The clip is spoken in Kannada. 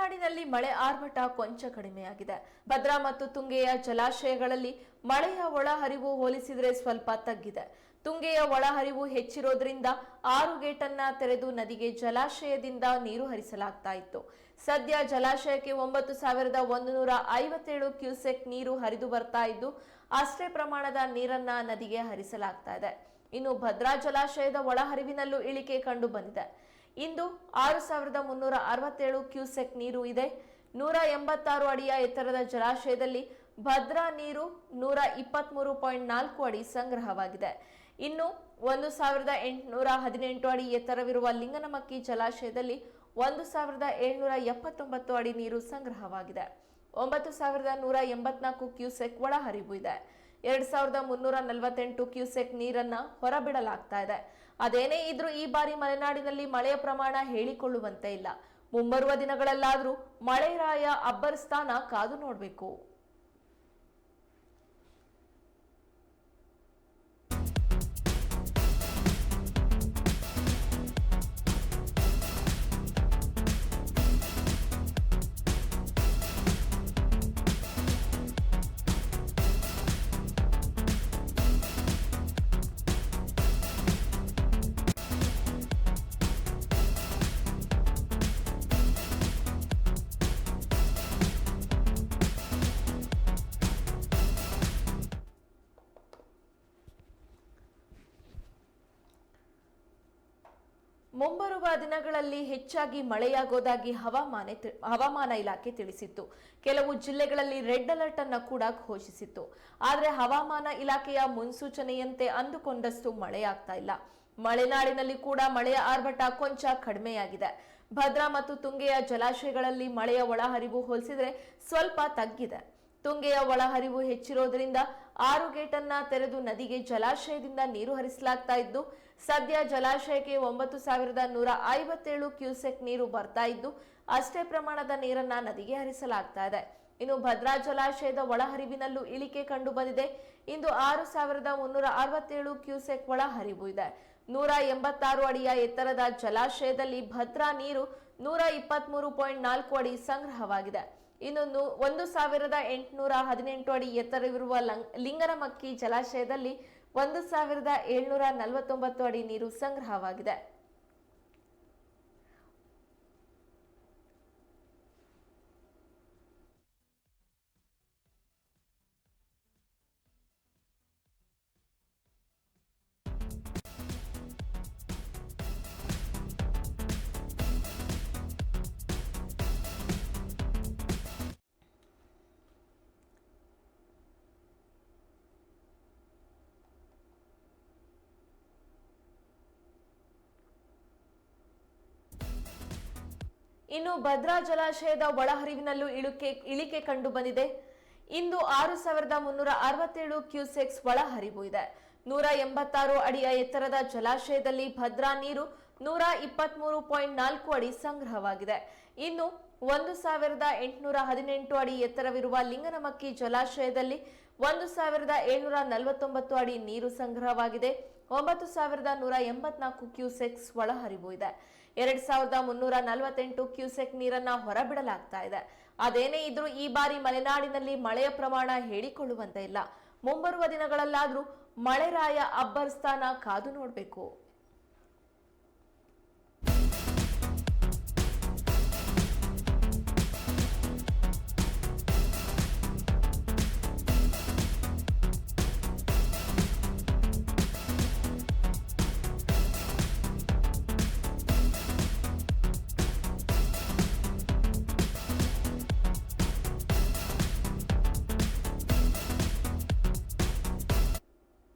ಮಲೆನಾಡಿನಲ್ಲಿ ಮಳೆ ಆರ್ಭಟ ಕೊಂಚ ಕಡಿಮೆಯಾಗಿದೆ. ಭದ್ರಾ ಮತ್ತು ತುಂಗೆಯ ಜಲಾಶಯಗಳಲ್ಲಿ ಮಳೆಯ ಒಳಹರಿವು ಹೋಲಿಸಿದರೆ ಸ್ವಲ್ಪ ತಗ್ಗಿದೆ. ತುಂಗೆಯ ಒಳಹರಿವು ಹೆಚ್ಚಿರೋದ್ರಿಂದ 6 ಗೇಟನ್ನ ತೆರೆದು ನದಿಗೆ ಜಲಾಶಯದಿಂದ ನೀರು ಹರಿಸಲಾಗ್ತಾ ಇತ್ತು. ಸದ್ಯ ಜಲಾಶಯಕ್ಕೆ 9157 ಕ್ಯೂಸೆಕ್ ನೀರು ಹರಿದು ಬರ್ತಾ ಇದ್ದು, ಅಷ್ಟೇ ಪ್ರಮಾಣದ ನೀರನ್ನ ನದಿಗೆ ಹರಿಸಲಾಗ್ತಾ ಇದೆ. ಇನ್ನು ಭದ್ರಾ ಜಲಾಶಯದ ಒಳಹರಿವಿನಲ್ಲೂ ಇಳಿಕೆ ಕಂಡು ಬಂದಿದೆ. ಇಂದು 6367 ಕ್ಯೂಸೆಕ್ ನೀರು ಇದೆ. 186 ಅಡಿಯ ಎತ್ತರದ ಜಲಾಶಯದಲ್ಲಿ ಭದ್ರಾ ನೀರು 123.4 ಅಡಿ ಸಂಗ್ರಹವಾಗಿದೆ. ಇನ್ನು 1818 ಅಡಿ ಎತ್ತರವಿರುವ ಲಿಂಗನಮಕ್ಕಿ ಜಲಾಶಯದಲ್ಲಿ 1779 ಅಡಿ ನೀರು ಸಂಗ್ರಹವಾಗಿದೆ. 9184 ಕ್ಯೂಸೆಕ್ ಒಳಹರಿವು ಇದೆ. 2348 ಕ್ಯೂಸೆಕ್ ನೀರನ್ನ ಹೊರಬಿಡಲಾಗ್ತಾ ಇದೆ. ಅದೇನೇ ಇದ್ರೂ ಈ ಬಾರಿ ಮಲೆನಾಡಿನಲ್ಲಿ ಮಳೆಯ ಪ್ರಮಾಣ ಹೇಳಿಕೊಳ್ಳುವಂತೆ ಇಲ್ಲ. ಮುಂಬರುವ ದಿನಗಳಲ್ಲಾದ್ರೂ ಮಳೆರಾಯ ಅಬ್ಬರಿಸ್ತಾನ ಕಾದು ನೋಡಬೇಕು. ಮುಂಬರುವ ದಿನಗಳಲ್ಲಿ ಹೆಚ್ಚಾಗಿ ಮಳೆಯಾಗೋದಾಗಿ ಹವಾಮಾನ ಇಲಾಖೆ ತಿಳಿಸಿತ್ತು. ಕೆಲವು ಜಿಲ್ಲೆಗಳಲ್ಲಿ ರೆಡ್ ಅಲರ್ಟ್ ಅನ್ನು ಕೂಡ ಘೋಷಿಸಿತ್ತು. ಆದರೆ ಹವಾಮಾನ ಇಲಾಖೆಯ ಮುನ್ಸೂಚನೆಯಂತೆ ಅಂದುಕೊಂಡಷ್ಟು ಮಳೆಯಾಗ್ತಾ ಇಲ್ಲ. ಮಲೆನಾಡಿನಲ್ಲಿ ಕೂಡ ಮಳೆಯ ಆರ್ಭಟ ಕೊಂಚ ಕಡಿಮೆಯಾಗಿದೆ. ಭದ್ರಾ ಮತ್ತು ತುಂಗೆಯ ಜಲಾಶಯಗಳಲ್ಲಿ ಮಳೆಯ ಒಳಹರಿವು ಹೋಲಿಸಿದರೆ ಸ್ವಲ್ಪ ತಗ್ಗಿದೆ. ತುಂಗೆಯ ಒಳಹರಿವು ಹೆಚ್ಚಿರೋದ್ರಿಂದ 6 ಗೇಟನ್ನ ತೆರೆದು ನದಿಗೆ ಜಲಾಶಯದಿಂದ ನೀರು ಹರಿಸಲಾಗ್ತಾ ಇದ್ದು, ಸದ್ಯ ಜಲಾಶಯಕ್ಕೆ 9157 ಕ್ಯೂಸೆಕ್ ನೀರು ಬರ್ತಾ ಇದ್ದು, ಅಷ್ಟೇ ಪ್ರಮಾಣದ ನೀರನ್ನ ನದಿಗೆ ಹರಿಸಲಾಗ್ತಾ ಇದೆ. ಇನ್ನು ಭದ್ರಾ ಜಲಾಶಯದ ಒಳಹರಿವಿನಲ್ಲೂ ಇಳಿಕೆ ಕಂಡು ಬಂದಿದೆ. ಇಂದು 6367 ಕ್ಯೂಸೆಕ್ ಒಳಹರಿವು ಇದೆ. 186 ಅಡಿಯ ಎತ್ತರದ ಜಲಾಶಯದಲ್ಲಿ ಭದ್ರಾ ನೀರು 123.4 ಅಡಿ ಸಂಗ್ರಹವಾಗಿದೆ. ಇನ್ನು 1818 ಅಡಿ ಎತ್ತರವಿರುವ ಲಿಂಗನಮಕ್ಕಿ ಜಲಾಶಯದಲ್ಲಿ 1749 ಅಡಿ ನೀರು ಸಂಗ್ರಹವಾಗಿದೆ. ಇನ್ನು ಭದ್ರಾ ಜಲಾಶಯದ ಒಳಹರಿವಿನಲ್ಲೂ ಇಳಿಕೆ ಕಂಡು ಬಂದಿದೆ. ಇಂದು 6367 ಕ್ಯೂಸೆಕ್ಸ್ ಒಳಹರಿವು ಇದೆ. 186 ಅಡಿಯ ಎತ್ತರದ ಜಲಾಶಯದಲ್ಲಿ ಭದ್ರಾ ನೀರು 123.4 ಅಡಿ ಸಂಗ್ರಹವಾಗಿದೆ. ಇನ್ನು 1818 ಅಡಿ ಎತ್ತರವಿರುವ ಲಿಂಗನಮಕ್ಕಿ ಜಲಾಶಯದಲ್ಲಿ 1749 ಅಡಿ ನೀರು ಸಂಗ್ರಹವಾಗಿದೆ. 9184 ಕ್ಯೂಸೆಕ್ಸ್ ಒಳಹರಿವು ಇದೆ. 2348 ಕ್ಯೂಸೆಕ್ ನೀರನ್ನ ಹೊರಬಿಡಲಾಗ್ತಾ ಇದೆ. ಅದೇನೇ ಇದ್ರೂ ಈ ಬಾರಿ ಮಲೆನಾಡಿನಲ್ಲಿ ಮಳೆಯ ಪ್ರಮಾಣ ಹೇಳಿಕೊಳ್ಳುವಂತೆ ಇಲ್ಲ. ಮುಂಬರುವ ದಿನಗಳಲ್ಲಾದ್ರೂ ಮಳೆರಾಯ ಅಬ್ಬರಿಸ್ತಾನ ಕಾದು ನೋಡಬೇಕು.